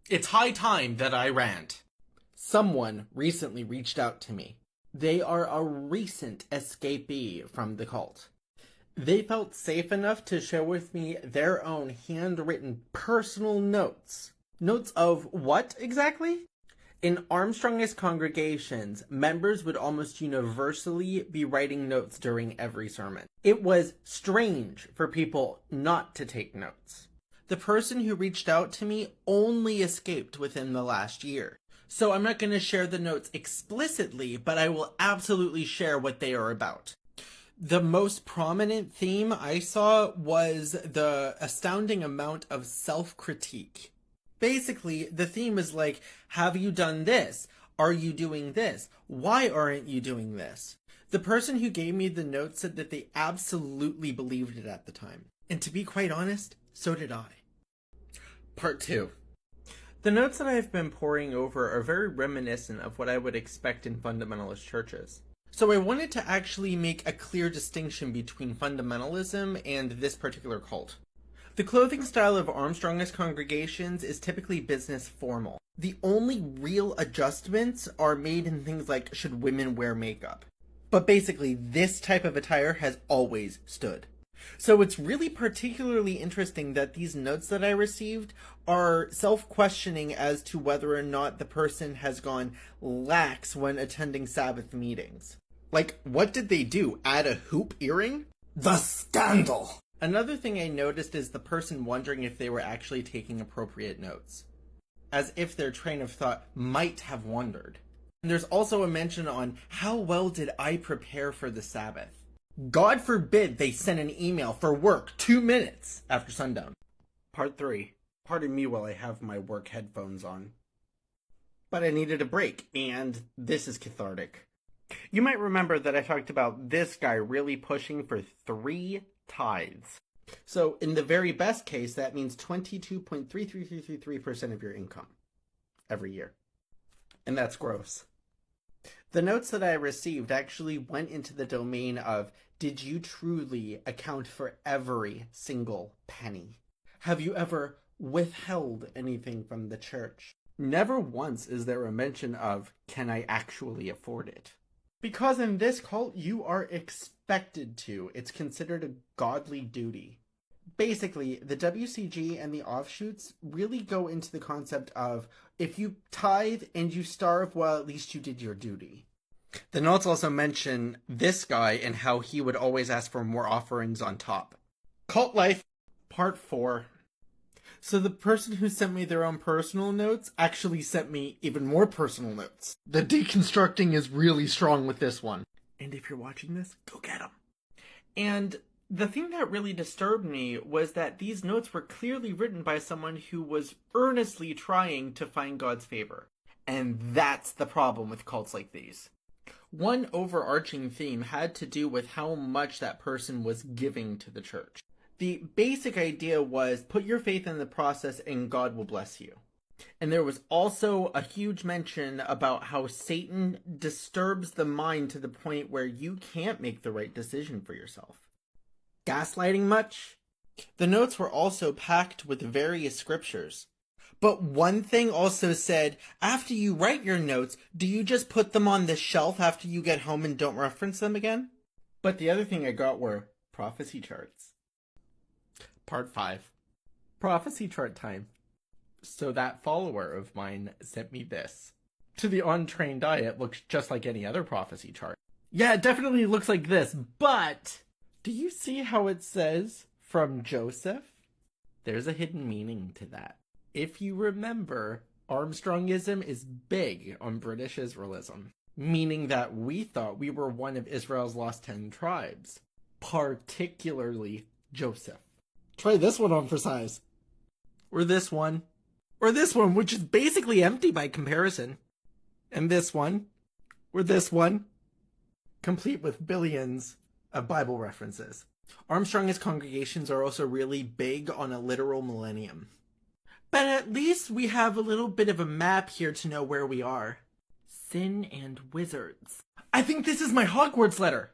It's high time that I rant. Someone recently reached out to me. They are a recent escapee from the cult. They felt safe enough to share with me their own handwritten personal notes. Notes of what exactly? In Armstrongist congregations, members would almost universally be writing notes during every sermon. It was strange for people not to take notes. The person who reached out to me only escaped within the last year. So I'm not going to share the notes explicitly, but I will absolutely share what they are about. The most prominent theme I saw was the astounding amount of self-critique. Basically, the theme is like, have you done this? Are you doing this? Why aren't you doing this? The person who gave me the note said that they absolutely believed it at the time. And to be quite honest, so did I. Part 2. The notes that I have been poring over are very reminiscent of what I would expect in fundamentalist churches. So I wanted to actually make a clear distinction between fundamentalism and this particular cult. The clothing style of Armstrongist congregations is typically business formal. The only real adjustments are made in things like, should women wear makeup? But basically, this type of attire has always stood. So it's really particularly interesting that these notes that I received are self-questioning as to whether or not the person has gone lax when attending Sabbath meetings. Like, what did they do? Add a hoop earring? The scandal! Another thing I noticed is the person wondering if they were actually taking appropriate notes. As if their train of thought might have wandered. And there's also a mention on, how well did I prepare for the Sabbath? God forbid they send an email for work 2 minutes after sundown. Part 3. Pardon me while I have my work headphones on. But I needed a break, and this is cathartic. You might remember that I talked about this guy really pushing for 3 tithes. So in the very best case, that means 22.33333% of your income every year. And that's gross. The notes that I received actually went into the domain of, did you truly account for every single penny? Have you ever withheld anything from the church? Never once is there a mention of, can I actually afford it? Because in this cult, you are expected to. It's considered a godly duty. Basically, the WCG and the offshoots really go into the concept of, if you tithe and you starve, well, at least you did your duty. The notes also mention this guy and how he would always ask for more offerings on top. Cult life, part 4. So the person who sent me their own personal notes actually sent me even more personal notes. The deconstructing is really strong with this one. And if you're watching this, go get them. And the thing that really disturbed me was that these notes were clearly written by someone who was earnestly trying to find God's favor. And that's the problem with cults like these. One overarching theme had to do with how much that person was giving to the church. The basic idea was, put your faith in the process and God will bless you. And there was also a huge mention about how Satan disturbs the mind to the point where you can't make the right decision for yourself. Gaslighting much? The notes were also packed with various scriptures. But one thing also said, after you write your notes, do you just put them on the shelf after you get home and don't reference them again? But the other thing I got were prophecy charts. Part 5. Prophecy chart time. So that follower of mine sent me this. To the untrained eye, it looks just like any other prophecy chart. Yeah, it definitely looks like this, but do you see how it says, from Joseph? There's a hidden meaning to that. If you remember, Armstrongism is big on British Israelism, meaning that we thought we were one of Israel's lost 10 tribes, particularly Joseph. Try this one on for size. Or this one. Or this one, which is basically empty by comparison. And this one. Or this one. Complete with billions of Bible references. Armstrongist congregations are also really big on a literal millennium. But at least we have a little bit of a map here to know where we are. Sin and wizards. I think this is my Hogwarts letter.